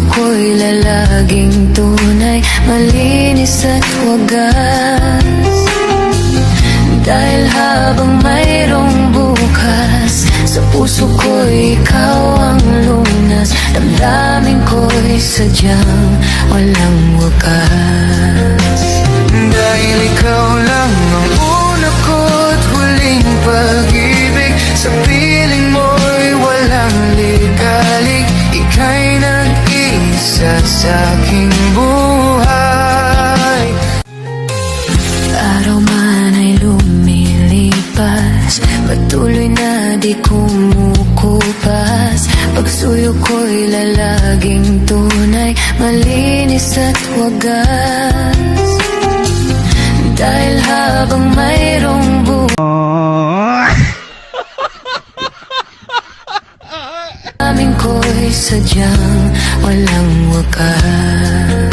ko'y lalaging tunay, malinis at wagas. Dahil habang mayroong bukas, sa puso ko'y ikaw ang lunas. Damdamin ko'y sadyang walang wakas. Dahil ikaw lang ang una ko't huling pag-ibig, sa piling mo'y walang ligalig. Ika'y nag-iisa sa aking buhay. Araw man ay lumilipas, patuloy na di kumukupas. Pagsuyo ko'y lalaging tunay, malinis at wagas. Dahil habang mayroong amin ko'y sadyang walang wakas.